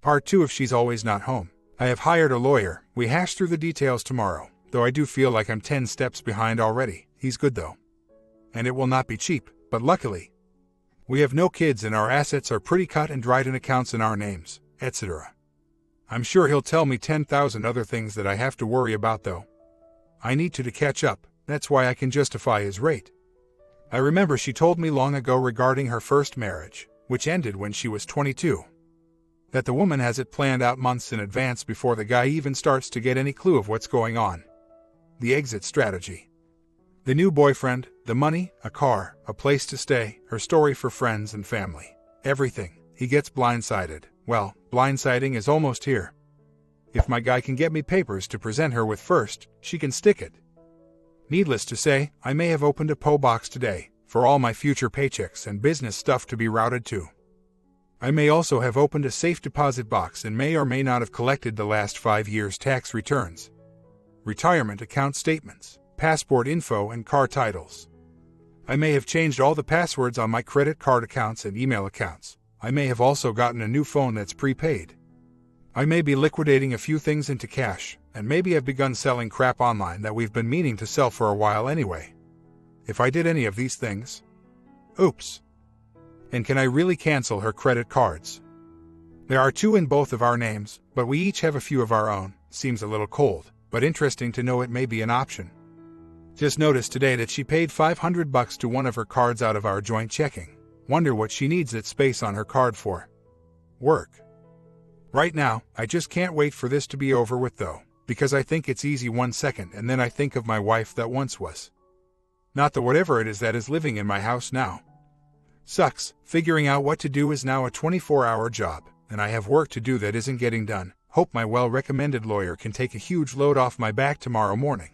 Part 2 if she's always not home. I have hired a lawyer. We hash through the details tomorrow, though I do feel like I'm 10 steps behind already. He's good though. And it will not be cheap, but luckily, we have no kids and our assets are pretty cut and dried in accounts in our names, etc. I'm sure he'll tell me 10,000 other things that I have to worry about though. I need to catch up, that's why I can justify his rate. I remember she told me long ago regarding her first marriage, which ended when she was 22, that the woman has it planned out months in advance before the guy even starts to get any clue of what's going on. The exit strategy. The new boyfriend, the money, a car, a place to stay, her story for friends and family. Everything. He gets blindsided. Well, blindsiding is almost here. If my guy can get me papers to present her with first, she can stick it. Needless to say, I may have opened a PO box today, for all my future paychecks and business stuff to be routed to. I may also have opened a safe deposit box and may or may not have collected the last 5 years' tax returns, retirement account statements, passport info and car titles. I may have changed all the passwords on my credit card accounts and email accounts. I may have also gotten a new phone that's prepaid. I may be liquidating a few things into cash, and maybe have begun selling crap online that we've been meaning to sell for a while anyway. If I did any of these things, oops. And can I really cancel her credit cards? There are 2 in both of our names, but we each have a few of our own. Seems a little cold, but interesting to know it may be an option. Just noticed today that she paid $500 to one of her cards out of our joint checking. Wonder what she needs that space on her card for. Work. Right now, I just can't wait for this to be over with though, because I think it's easy 1 second and then I think of my wife that once was. Not the whatever it is that is living in my house now. Sucks. Figuring out what to do is now a 24-hour job, and I have work to do that isn't getting done. Hope my well-recommended lawyer can take a huge load off my back tomorrow morning.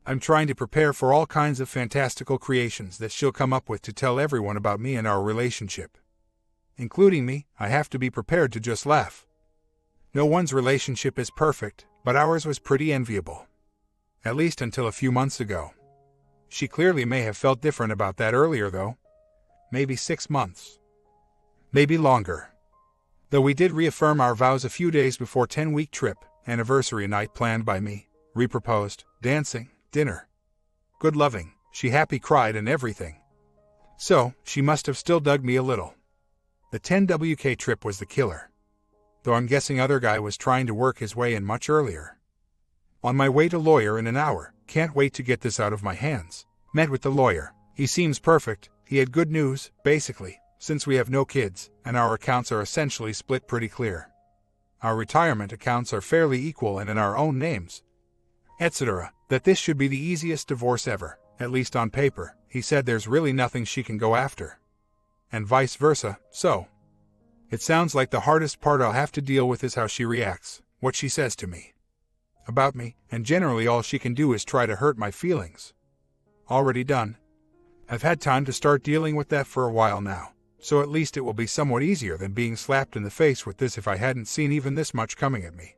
I'm trying to prepare for all kinds of fantastical creations that she'll come up with to tell everyone about me and our relationship. Including me, I have to be prepared to just laugh. No one's relationship is perfect, but ours was pretty enviable. At least until a few months ago. She clearly may have felt different about that earlier though. Maybe 6 months. Maybe longer. Though we did reaffirm our vows a few days before 10-week trip, anniversary night planned by me, reproposed, dancing, dinner. Good loving, she happy cried and everything. So, she must have still dug me a little. The 10WK trip was the killer. Though I'm guessing other guy was trying to work his way in much earlier. On my way to lawyer in an hour, can't wait to get this out of my hands. Met with the lawyer. He seems perfect. He had good news, basically, since we have no kids, and our accounts are essentially split pretty clear. Our retirement accounts are fairly equal and in our own names, etc. That this should be the easiest divorce ever, at least on paper. He said there's really nothing she can go after. And vice versa, so. It sounds like the hardest part I'll have to deal with is how she reacts, what she says to me. About me, and generally all she can do is try to hurt my feelings. Already done. I've had time to start dealing with that for a while now, so at least it will be somewhat easier than being slapped in the face with this if I hadn't seen even this much coming at me.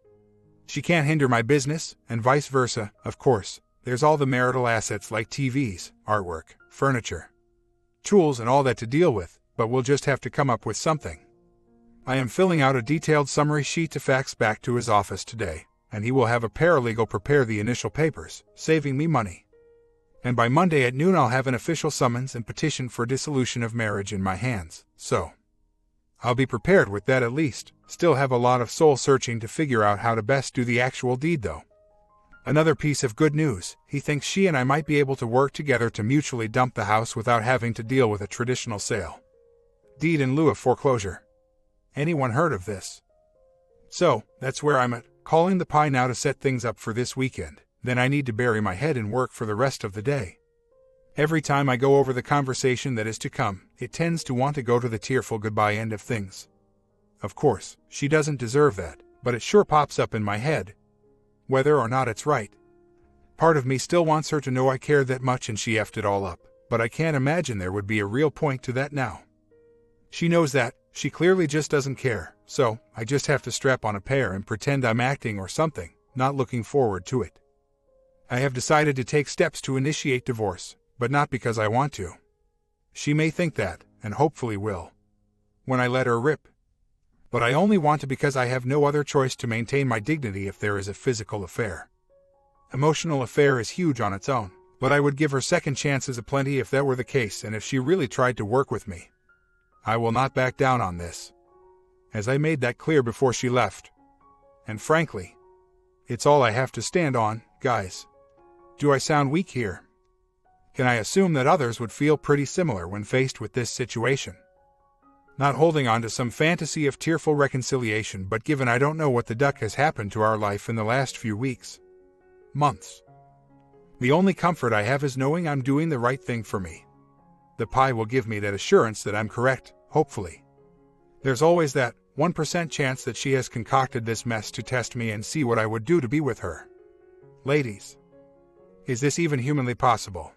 She can't hinder my business, and vice versa, of course. There's all the marital assets like TVs, artwork, furniture, tools and all that to deal with, but we'll just have to come up with something. I am filling out a detailed summary sheet to fax back to his office today, and he will have a paralegal prepare the initial papers, saving me money. And by Monday at noon I'll have an official summons and petition for dissolution of marriage in my hands, so I'll be prepared with that at least. Still have a lot of soul searching to figure out how to best do the actual deed though. Another piece of good news, he thinks she and I might be able to work together to mutually dump the house without having to deal with a traditional sale. Deed in lieu of foreclosure. Anyone heard of this? So, that's where I'm at, calling the pie now to set things up for this weekend. Then I need to bury my head in work for the rest of the day. Every time I go over the conversation that is to come, it tends to want to go to the tearful goodbye end of things. Of course, she doesn't deserve that, but it sure pops up in my head. Whether or not it's right. Part of me still wants her to know I care that much and she effed it all up, but I can't imagine there would be a real point to that now. She knows that, she clearly just doesn't care, so I just have to strap on a pair and pretend I'm acting or something, not looking forward to it. I have decided to take steps to initiate divorce, but not because I want to. She may think that, and hopefully will. When I let her rip. But I only want to because I have no other choice to maintain my dignity if there is a physical affair. Emotional affair is huge on its own, but I would give her second chances aplenty if that were the case and if she really tried to work with me. I will not back down on this. As I made that clear before she left. And frankly, it's all I have to stand on, guys. Do I sound weak here? Can I assume that others would feel pretty similar when faced with this situation? Not holding on to some fantasy of tearful reconciliation, but given I don't know what the duck has happened to our life in the last few weeks, months. The only comfort I have is knowing I'm doing the right thing for me. The pie will give me that assurance that I'm correct, hopefully. There's always that 1% chance that she has concocted this mess to test me and see what I would do to be with her. Ladies, is this even humanly possible?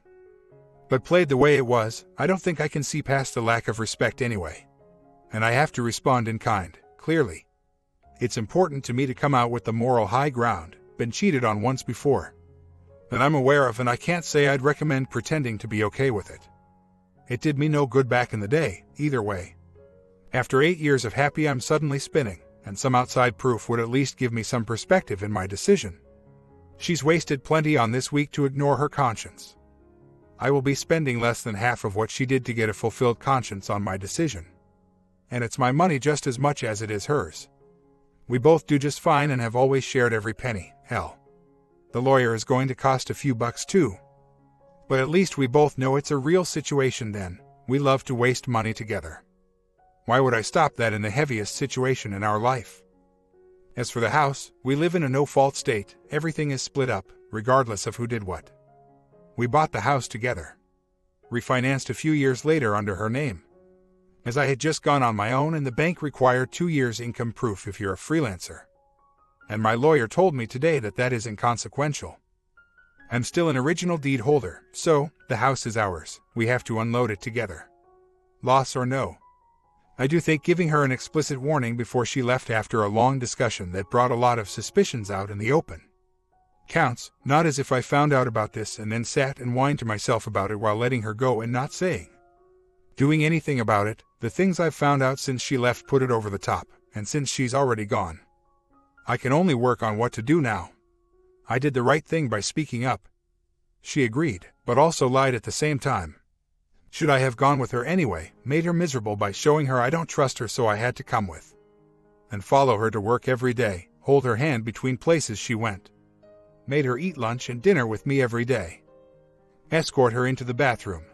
But played the way it was, I don't think I can see past the lack of respect anyway. And I have to respond in kind, clearly. It's important to me to come out with the moral high ground, been cheated on once before. That I'm aware of, and I can't say I'd recommend pretending to be okay with it. It did me no good back in the day, either way. After 8 years of happy, I'm suddenly spinning, and some outside proof would at least give me some perspective in my decision. She's wasted plenty on this week to ignore her conscience. I will be spending less than half of what she did to get a fulfilled conscience on my decision. And it's my money just as much as it is hers. We both do just fine and have always shared every penny. Hell, the lawyer is going to cost a few bucks too. But at least we both know it's a real situation then. We love to waste money together. Why would I stop that in the heaviest situation in our life? As for the house, we live in a no-fault state. Everything is split up, regardless of who did what. We bought the house together. Refinanced a few years later under her name. As I had just gone on my own, and the bank required 2 years income proof if you're a freelancer. And my lawyer told me today that that is inconsequential. I'm still an original deed holder, so the house is ours. We have to unload it together. Loss or no. I do think giving her an explicit warning before she left after a long discussion that brought a lot of suspicions out in the open counts, not as if I found out about this and then sat and whined to myself about it while letting her go and not doing anything about it. The things I've found out since she left put it over the top, and since she's already gone, I can only work on what to do now. I did the right thing by speaking up. She agreed, but also lied at the same time. Should I have gone with her anyway, made her miserable by showing her I don't trust her, so I had to come with and follow her to work every day, hold her hand between places she went, made her eat lunch and dinner with me every day, escort her into the bathroom.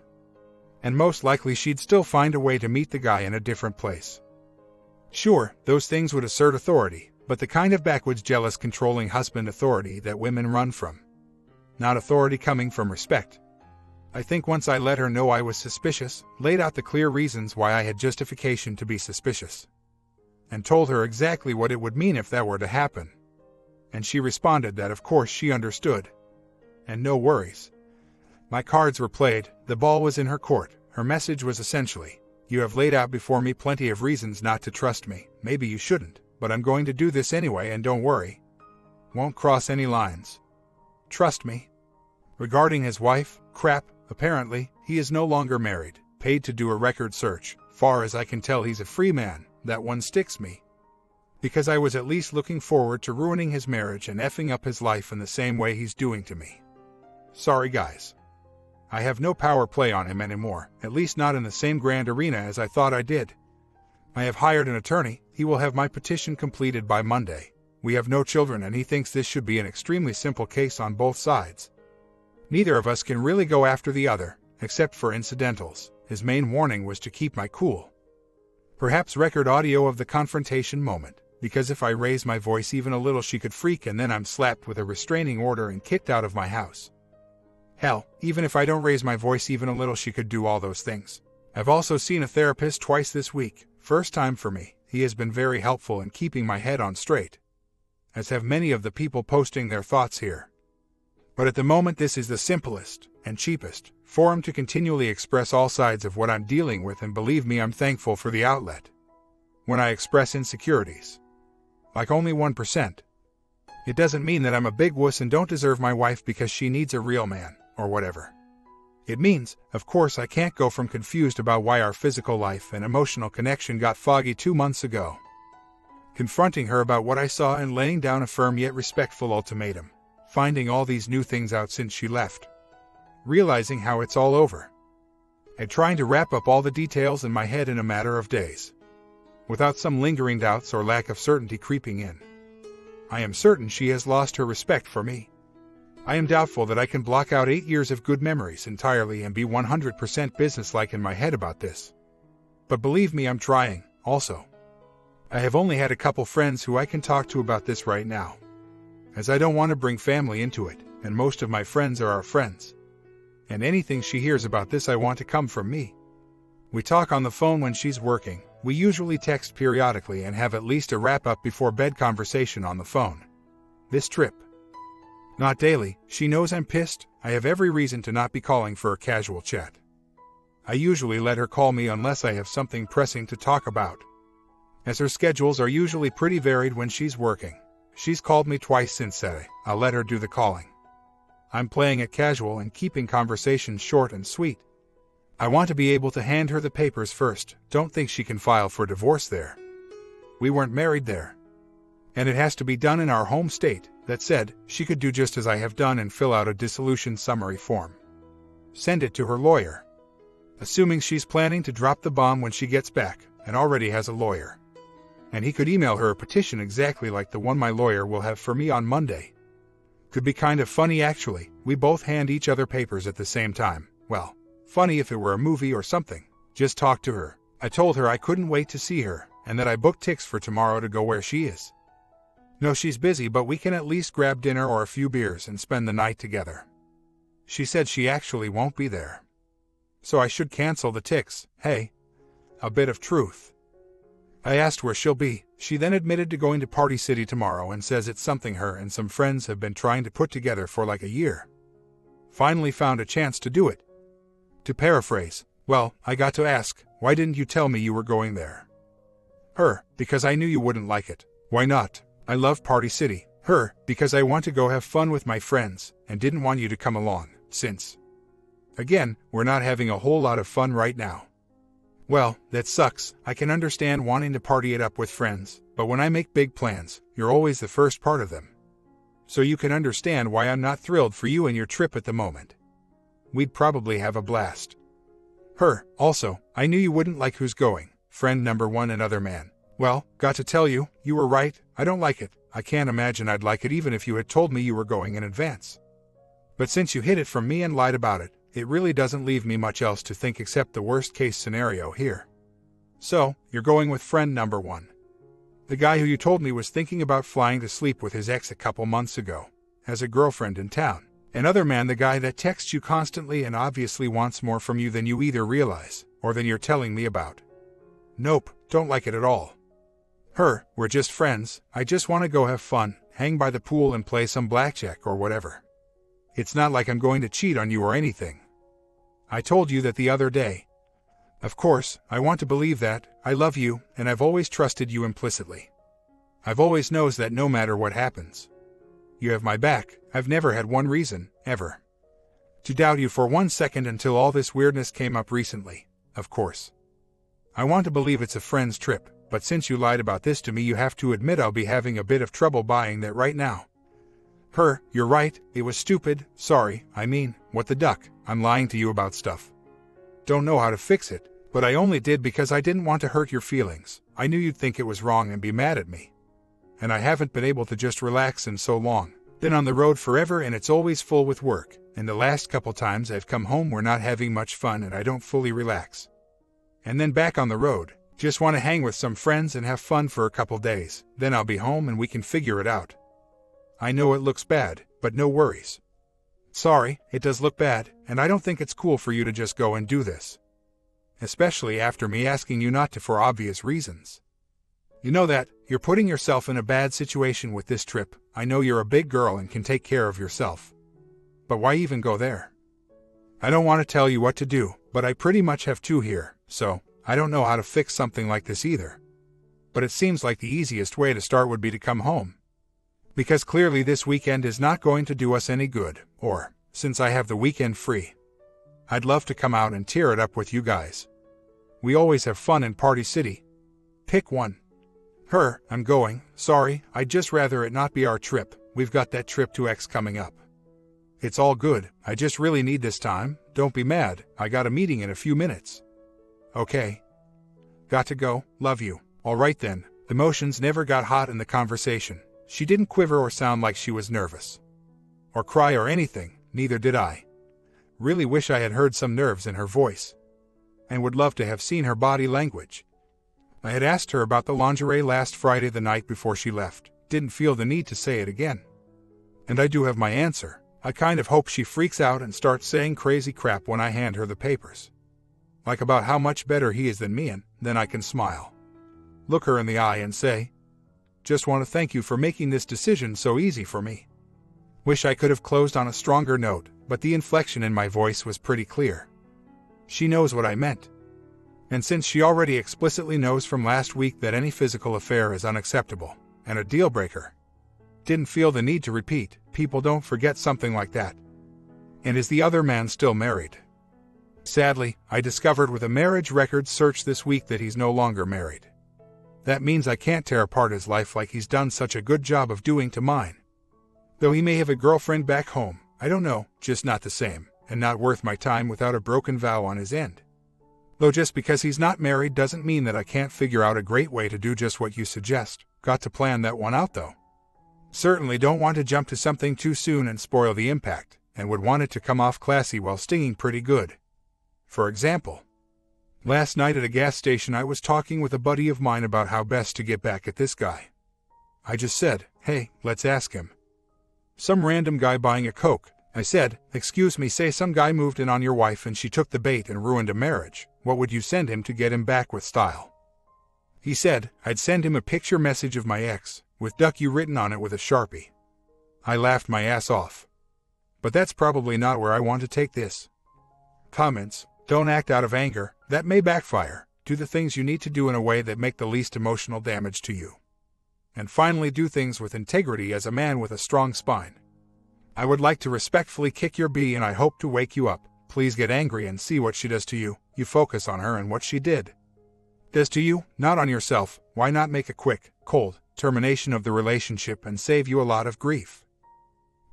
And most likely she'd still find a way to meet the guy in a different place. Sure, those things would assert authority, but the kind of backwoods, jealous, controlling husband authority that women run from. Not authority coming from respect. I think once I let her know I was suspicious, laid out the clear reasons why I had justification to be suspicious, and told her exactly what it would mean if that were to happen. And she responded that of course she understood. And no worries. My cards were played, the ball was in her court. Her message was essentially, you have laid out before me plenty of reasons not to trust me. Maybe you shouldn't, but I'm going to do this anyway, and don't worry. Won't cross any lines. Trust me. Regarding his wife, crap, apparently, he is no longer married, paid to do a record search. Far as I can tell, he's a free man. That one sticks me. Because I was at least looking forward to ruining his marriage and effing up his life in the same way he's doing to me. Sorry guys. I have no power play on him anymore, at least not in the same grand arena as I thought I did. I have hired an attorney. He will have my petition completed by Monday. We have no children, and he thinks this should be an extremely simple case on both sides. Neither of us can really go after the other, except for incidentals. His main warning was to keep my cool. Perhaps record audio of the confrontation moment, because if I raise my voice even a little she could freak and then I'm slapped with a restraining order and kicked out of my house. Hell, even if I don't raise my voice even a little she could do all those things. I've also seen a therapist twice this week, first time for me. He has been very helpful in keeping my head on straight, as have many of the people posting their thoughts here. But at the moment this is the simplest and cheapest forum to continually express all sides of what I'm dealing with, and believe me, I'm thankful for the outlet. When I express insecurities, like only 1%, it doesn't mean that I'm a big wuss and don't deserve my wife because she needs a real man, or whatever. It means, of course, I can't go from confused about why our physical life and emotional connection got foggy 2 months ago, confronting her about what I saw and laying down a firm yet respectful ultimatum, finding all these new things out since she left, realizing how it's all over, and trying to wrap up all the details in my head in a matter of days, without some lingering doubts or lack of certainty creeping in. I am certain she has lost her respect for me. I am doubtful that I can block out 8 years of good memories entirely and be 100% businesslike in my head about this. But believe me, I'm trying, also. I have only had a couple friends who I can talk to about this right now, as I don't want to bring family into it, and most of my friends are our friends. And anything she hears about this I want to come from me. We talk on the phone when she's working. We usually text periodically and have at least a wrap-up before bed conversation on the phone. This trip. Not daily. She knows I'm pissed. I have every reason to not be calling for a casual chat. I usually let her call me unless I have something pressing to talk about, as her schedules are usually pretty varied when she's working. She's called me twice since Saturday. I'll let her do the calling. I'm playing it casual and keeping conversations short and sweet. I want to be able to hand her the papers first. Don't think she can file for divorce there. We weren't married there. And it has to be done in our home state. That said, she could do just as I have done and fill out a dissolution summary form. Send it to her lawyer. Assuming she's planning to drop the bomb when she gets back, and already has a lawyer. And he could email her a petition exactly like the one my lawyer will have for me on Monday. Could be kind of funny actually. We both hand each other papers at the same time. Well, funny if it were a movie or something. Just talk to her. I told her I couldn't wait to see her, and that I booked tickets for tomorrow to go where she is. No, she's busy, but we can at least grab dinner or a few beers and spend the night together. She said she actually won't be there, so I should cancel the tickets. Hey, a bit of truth. I asked where she'll be. She then admitted to going to Party City tomorrow and says it's something her and some friends have been trying to put together for like a year. Finally found a chance to do it. To paraphrase, well, I got to ask, why didn't you tell me you were going there? Her, because I knew you wouldn't like it. Why not? I love Party City. Her, because I want to go have fun with my friends, and didn't want you to come along, since, again, we're not having a whole lot of fun right now. Well, that sucks. I can understand wanting to party it up with friends, but when I make big plans, you're always the first part of them. So you can understand why I'm not thrilled for you and your trip at the moment. We'd probably have a blast. Her, also, I knew you wouldn't like who's going. Friend number one, another man. Well, got to tell you, you were right. I don't like it. I can't imagine I'd like it even if you had told me you were going in advance. But since you hid it from me and lied about it, it really doesn't leave me much else to think except the worst-case scenario here. So, you're going with friend number one. The guy who you told me was thinking about flying to sleep with his ex a couple months ago, has a girlfriend in town. Another man, the guy that texts you constantly and obviously wants more from you than you either realize, or than you're telling me about. Nope, don't like it at all. Her, we're just friends. I just want to go have fun, hang by the pool and play some blackjack or whatever. It's not like I'm going to cheat on you or anything. I told you that the other day. Of course, I want to believe that. I love you, and I've always trusted you implicitly. I've always knows that no matter what happens, you have my back. I've never had one reason, ever, to doubt you for 1 second until all this weirdness came up recently, of course. I want to believe it's a friend's trip, but since you lied about this to me, you have to admit I'll be having a bit of trouble buying that right now. Her, you're right, it was stupid. Sorry, I mean, what the duck? I'm lying to you about stuff. Don't know how to fix it, but I only did because I didn't want to hurt your feelings. I knew you'd think it was wrong and be mad at me. And I haven't been able to just relax in so long. Been on the road forever and it's always full with work, and the last couple times I've come home we're not having much fun and I don't fully relax. And then back on the road, just want to hang with some friends and have fun for a couple days, then I'll be home and we can figure it out. I know it looks bad, but no worries. Sorry, it does look bad, and I don't think it's cool for you to just go and do this. Especially after me asking you not to for obvious reasons. You know that, you're putting yourself in a bad situation with this trip. I know you're a big girl and can take care of yourself. But why even go there? I don't want to tell you what to do, but I pretty much have two here, so I don't know how to fix something like this either. But it seems like the easiest way to start would be to come home. Because clearly this weekend is not going to do us any good, or, since I have the weekend free, I'd love to come out and tear it up with you guys. We always have fun in Party City. Pick one. I'm going. Sorry, I'd just rather it not be our trip. We've got that trip to X coming up. It's all good. I just really need this time. Don't be mad. I got a meeting in a few minutes. Okay. Got to go. Love you. All right then. Emotions never got hot in the conversation. She didn't quiver or sound like she was nervous. Or cry or anything. Neither did I. Really wish I had heard some nerves in her voice. And would love to have seen her body language. I had asked her about the lingerie last Friday the night before she left. Didn't feel the need to say it again. And I do have my answer. I kind of hope she freaks out and starts saying crazy crap when I hand her the papers. Like about how much better he is than me, and then I can smile. Look her in the eye and say, "Just want to thank you for making this decision so easy for me." Wish I could have closed on a stronger note, but the inflection in my voice was pretty clear. She knows what I meant. And since she already explicitly knows from last week that any physical affair is unacceptable, and a deal breaker, didn't feel the need to repeat. People don't forget something like that. And is the other man still married? Sadly, I discovered with a marriage records search this week that he's no longer married. That means I can't tear apart his life like he's done such a good job of doing to mine. Though he may have a girlfriend back home, I don't know, just not the same, and not worth my time without a broken vow on his end. Though just because he's not married doesn't mean that I can't figure out a great way to do just what you suggest. Got to plan that one out though. Certainly don't want to jump to something too soon and spoil the impact, and would want it to come off classy while stinging pretty good. For example, last night at a gas station I was talking with a buddy of mine about how best to get back at this guy. I just said, "Hey, let's ask him." Some random guy buying a Coke. I said, "Excuse me, say some guy moved in on your wife and she took the bait and ruined a marriage. What would you send him to get him back with style?" He said, "I'd send him a picture message of my ex, with "Duck you" written on it with a Sharpie." I laughed my ass off. But that's probably not where I want to take this. Comments: don't act out of anger, that may backfire. Do the things you need to do in a way that make the least emotional damage to you. And finally, do things with integrity as a man with a strong spine. I would like to respectfully kick your bee and I hope to wake you up. Please get angry and see what she does to you. You focus on her and what she does to you, not on yourself. Why not make a quick, cold termination of the relationship and save you a lot of grief?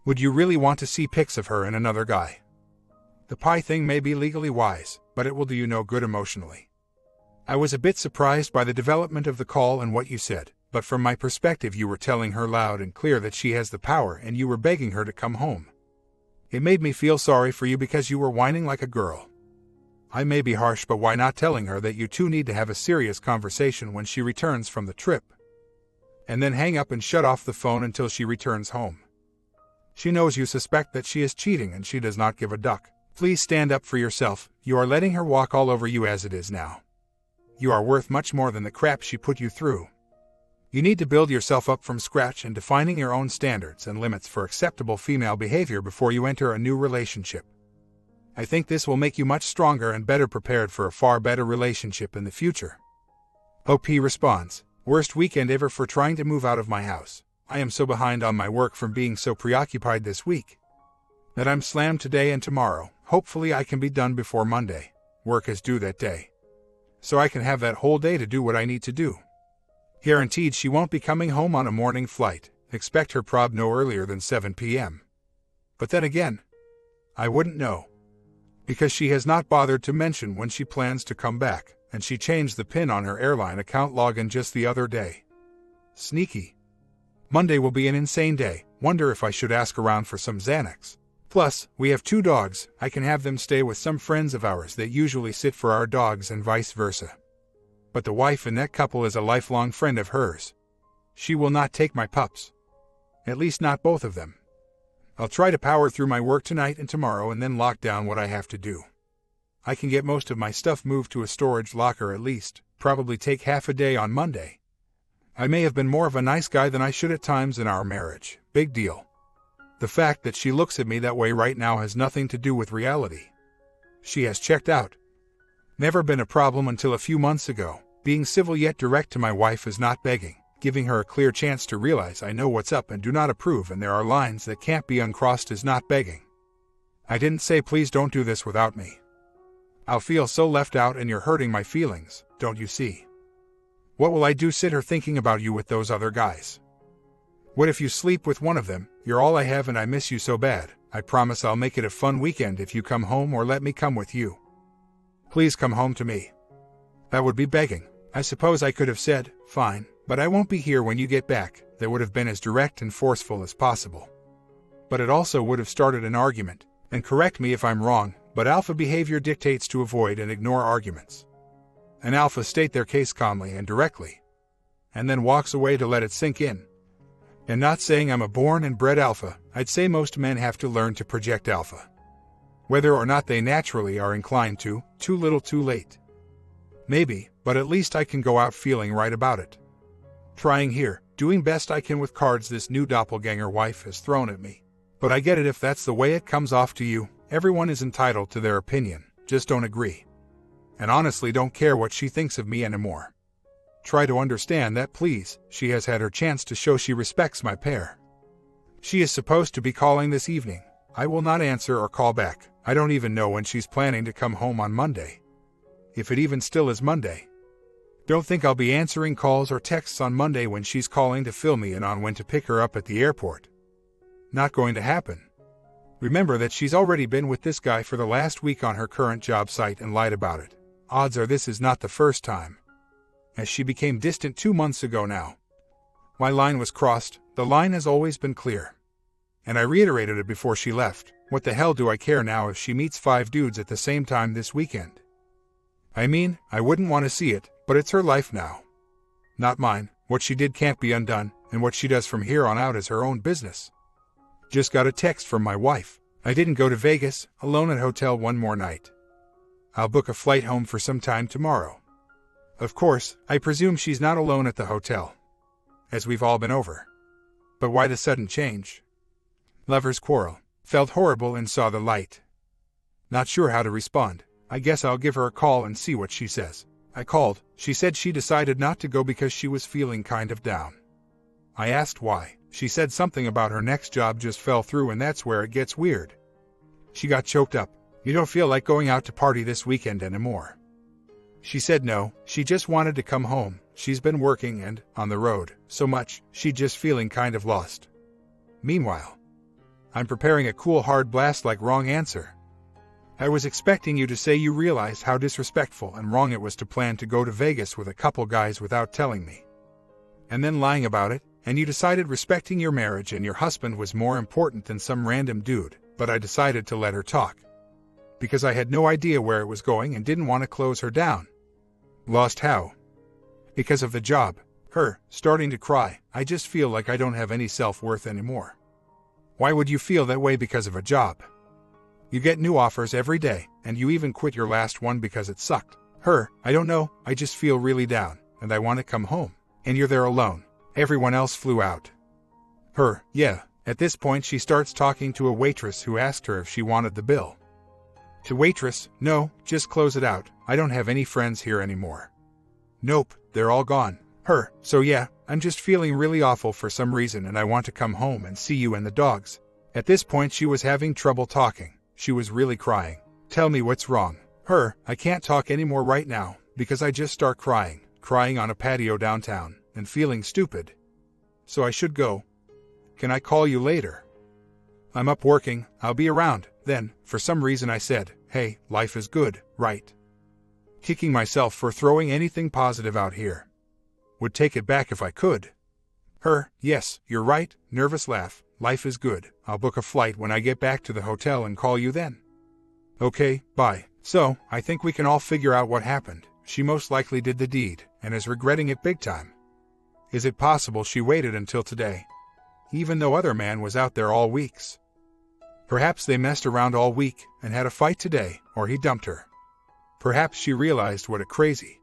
Would you really want to see pics of her and another guy? The pie thing may be legally wise, but it will do you no good emotionally. I was a bit surprised by the development of the call and what you said, but from my perspective you were telling her loud and clear that she has the power and you were begging her to come home. It made me feel sorry for you because you were whining like a girl. I may be harsh, but why not telling her that you two need to have a serious conversation when she returns from the trip? And then hang up and shut off the phone until she returns home. She knows you suspect that she is cheating and she does not give a duck. Please stand up for yourself. You are letting her walk all over you as it is now. You are worth much more than the crap she put you through. You need to build yourself up from scratch and defining your own standards and limits for acceptable female behavior before you enter a new relationship. I think this will make you much stronger and better prepared for a far better relationship in the future. OP responds, worst weekend ever for trying to move out of my house. I am so behind on my work from being so preoccupied this week that I'm slammed today and tomorrow. Hopefully I can be done before Monday. Work is due that day, so I can have that whole day to do what I need to do. Guaranteed she won't be coming home on a morning flight. Expect her prob no earlier than 7 p.m. But then again, I wouldn't know, because she has not bothered to mention when she plans to come back, and she changed the PIN on her airline account login just the other day. Sneaky. Monday will be an insane day. Wonder if I should ask around for some Xanax. Plus, we have 2 dogs. I can have them stay with some friends of ours that usually sit for our dogs and vice versa. But the wife in that couple is a lifelong friend of hers. She will not take my pups. At least not both of them. I'll try to power through my work tonight and tomorrow and then lock down what I have to do. I can get most of my stuff moved to a storage locker at least, probably take half a day on Monday. I may have been more of a nice guy than I should at times in our marriage. Big deal. The fact that she looks at me that way right now has nothing to do with reality. She has checked out. Never been a problem until a few months ago. Being civil yet direct to my wife is not begging, giving her a clear chance to realize I know what's up and do not approve and there are lines that can't be uncrossed is not begging. I didn't say please don't do this without me. I'll feel so left out and you're hurting my feelings, don't you see? What will I do, sit here thinking about you with those other guys? What if you sleep with one of them? You're all I have and I miss you so bad. I promise I'll make it a fun weekend if you come home or let me come with you. Please come home to me. That would be begging. I suppose I could have said, fine, but I won't be here when you get back. That would have been as direct and forceful as possible. But it also would have started an argument. And correct me if I'm wrong, but alpha behavior dictates to avoid and ignore arguments. An alpha state their case calmly and directly, and then walks away to let it sink in. And not saying I'm a born and bred alpha, I'd say most men have to learn to project alpha. Whether or not they naturally are inclined to, too little too late. Maybe, but at least I can go out feeling right about it. Trying here, doing best I can with cards this new doppelganger wife has thrown at me. But I get it if that's the way it comes off to you. Everyone is entitled to their opinion, just don't agree. And honestly don't care what she thinks of me anymore. Try to understand that, please. She has had her chance to show she respects my pair. She is supposed to be calling this evening. I will not answer or call back. I don't even know when she's planning to come home on Monday. If it even still is Monday. Don't think I'll be answering calls or texts on Monday when she's calling to fill me in on when to pick her up at the airport. Not going to happen. Remember that she's already been with this guy for the last week on her current job site and lied about it. Odds are this is not the first time. As she became distant 2 months ago now. My line was crossed. The line has always been clear. And I reiterated it before she left. What the hell do I care now if she meets 5 dudes at the same time this weekend? I mean, I wouldn't want to see it, but it's her life now. Not mine. What she did can't be undone, and what she does from here on out is her own business. Just got a text from my wife. I didn't go to Vegas, alone at hotel one more night. I'll book a flight home for some time tomorrow. Of course, I presume she's not alone at the hotel, as we've all been over. But why the sudden change? Lovers quarrel. Felt horrible and saw the light. Not sure how to respond. I guess I'll give her a call and see what she says. I called. She said she decided not to go because she was feeling kind of down. I asked why. She said something about her next job just fell through and that's where it gets weird. She got choked up. You don't feel like going out to party this weekend anymore. She said no, she just wanted to come home. She's been working and on the road so much, she's just feeling kind of lost. Meanwhile, I'm preparing a cool hard blast like wrong answer. I was expecting you to say you realized how disrespectful and wrong it was to plan to go to Vegas with a couple guys without telling me. And then lying about it, and you decided respecting your marriage and your husband was more important than some random dude, but I decided to let her talk. Because I had no idea where it was going and didn't want to close her down. Lost how? Because of the job. Her, starting to cry. I just feel like I don't have any self-worth anymore. Why would you feel that way because of a job? You get new offers every day, and you even quit your last one because it sucked. Her, I don't know, I just feel really down, and I want to come home. And you're there alone. Everyone else flew out. Her, yeah. At this point she starts talking to a waitress who asked her if she wanted the bill. To waitress, no, just close it out. I don't have any friends here anymore. Nope, they're all gone. Her, so yeah, I'm just feeling really awful for some reason and I want to come home and see you and the dogs. At this point she was having trouble talking. She was really crying. Tell me what's wrong. Her, I can't talk anymore right now, because I just start crying on a patio downtown, and feeling stupid. So I should go. Can I call you later? I'm up working, I'll be around. Then, for some reason I said, hey, life is good, right? Kicking myself for throwing anything positive out here. Would take it back if I could. Her, yes, you're right, nervous laugh. Life is good. I'll book a flight when I get back to the hotel and call you then. Okay, bye. So, I think we can all figure out what happened. She most likely did the deed, and is regretting it big time. Is it possible she waited until today? Even though other man was out there all weeks. Perhaps they messed around all week, and had a fight today, or he dumped her. Perhaps she realized what a crazy,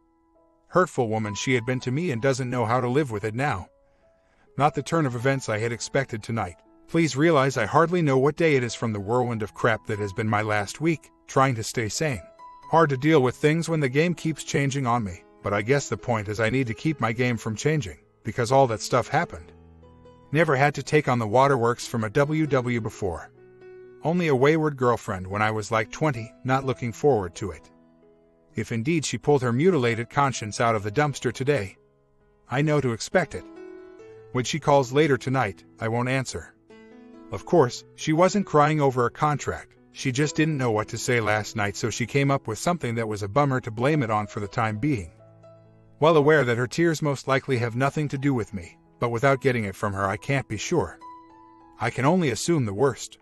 hurtful woman she had been to me and doesn't know how to live with it now. Not the turn of events I had expected tonight. Please realize I hardly know what day it is from the whirlwind of crap that has been my last week, trying to stay sane. Hard to deal with things when the game keeps changing on me, but I guess the point is I need to keep my game from changing, because all that stuff happened. Never had to take on the waterworks from a WW before. Only a wayward girlfriend when I was like 20, not looking forward to it. If indeed she pulled her mutilated conscience out of the dumpster today, I know to expect it. When she calls later tonight, I won't answer. Of course, she wasn't crying over a contract. She just didn't know what to say last night, so she came up with something that was a bummer to blame it on for the time being. Well aware that her tears most likely have nothing to do with me, but without getting it from her I can't be sure. I can only assume the worst.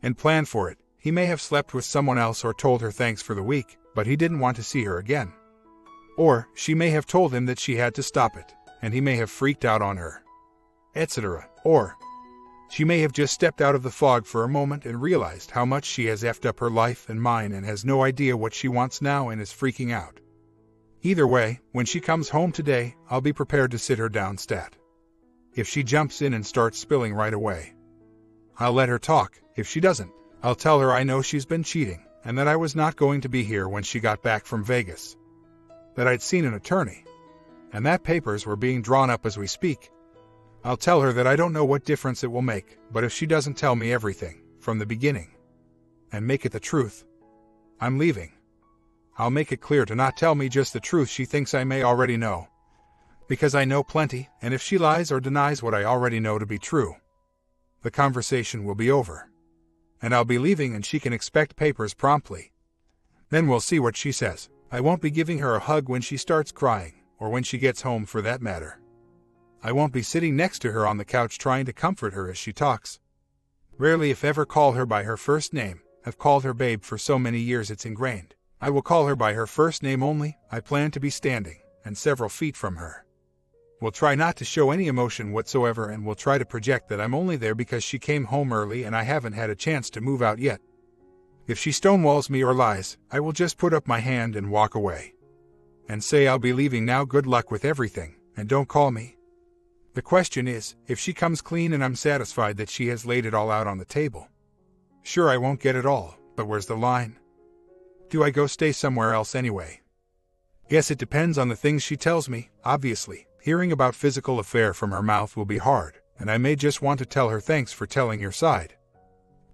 And plan for it. He may have slept with someone else or told her thanks for the week, but he didn't want to see her again. Or she may have told him that she had to stop it, and he may have freaked out on her, etc. Or she may have just stepped out of the fog for a moment and realized how much she has effed up her life and mine and has no idea what she wants now and is freaking out. Either way, when she comes home today, I'll be prepared to sit her down stat. If she jumps in and starts spilling right away, I'll let her talk. If she doesn't, I'll tell her I know she's been cheating and that I was not going to be here when she got back from Vegas. That I'd seen an attorney, and that papers were being drawn up as we speak. I'll tell her that I don't know what difference it will make, but if she doesn't tell me everything, from the beginning, and make it the truth, I'm leaving. I'll make it clear to not tell me just the truth she thinks I may already know. Because I know plenty, and if she lies or denies what I already know to be true, the conversation will be over. And I'll be leaving and she can expect papers promptly. Then we'll see what she says. I won't be giving her a hug when she starts crying, or when she gets home for that matter. I won't be sitting next to her on the couch trying to comfort her as she talks. Rarely if ever call her by her first name. I've called her babe for so many years it's ingrained. I will call her by her first name only. I plan to be standing, and several feet from her. We'll try not to show any emotion whatsoever, and we'll try to project that I'm only there because she came home early and I haven't had a chance to move out yet. If she stonewalls me or lies, I will just put up my hand and walk away. And say I'll be leaving now, good luck with everything, and don't call me. The question is, if she comes clean and I'm satisfied that she has laid it all out on the table. Sure, I won't get it all, but where's the line? Do I go stay somewhere else anyway? Guess it depends on the things she tells me, obviously. Hearing about physical affair from her mouth will be hard, and I may just want to tell her thanks for telling your side.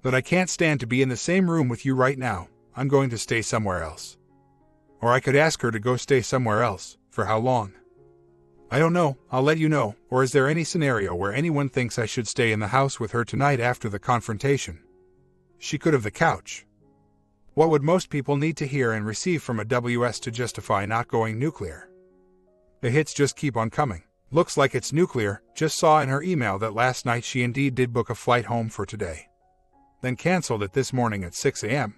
But I can't stand to be in the same room with you right now. I'm going to stay somewhere else. Or I could ask her to go stay somewhere else. For how long? I don't know. I'll let you know. Or is there any scenario where anyone thinks I should stay in the house with her tonight after the confrontation? She could have the couch. What would most people need to hear and receive from a WS to justify not going nuclear? The hits just keep on coming. Looks like it's nuclear. Just saw in her email that last night she indeed did book a flight home for today. Then canceled it this morning at 6 a.m.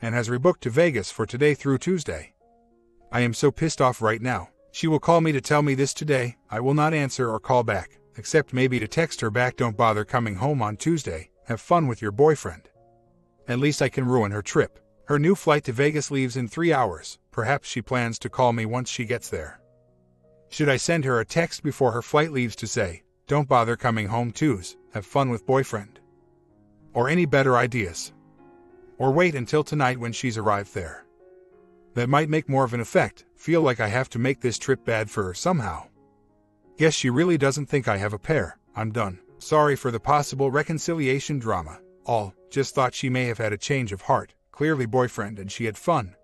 and has rebooked to Vegas for today through Tuesday. I am so pissed off right now. She will call me to tell me this today. I will not answer or call back, except maybe to text her back, don't bother coming home on Tuesday. Have fun with your boyfriend. At least I can ruin her trip. Her new flight to Vegas leaves in 3 hours. Perhaps she plans to call me once she gets there. Should I send her a text before her flight leaves to say, don't bother coming home Tues, have fun with boyfriend? Or any better ideas? Or wait until tonight when she's arrived there? That might make more of an effect. Feel like I have to make this trip bad for her somehow. Guess she really doesn't think I have a pair. I'm done. Sorry for the possible reconciliation drama. All, just thought she may have had a change of heart. Clearly boyfriend and she had fun.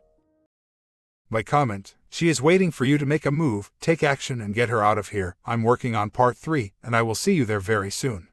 By comment, she is waiting for you to make a move, take action and get her out of here. I'm working on part 3, and I will see you there very soon.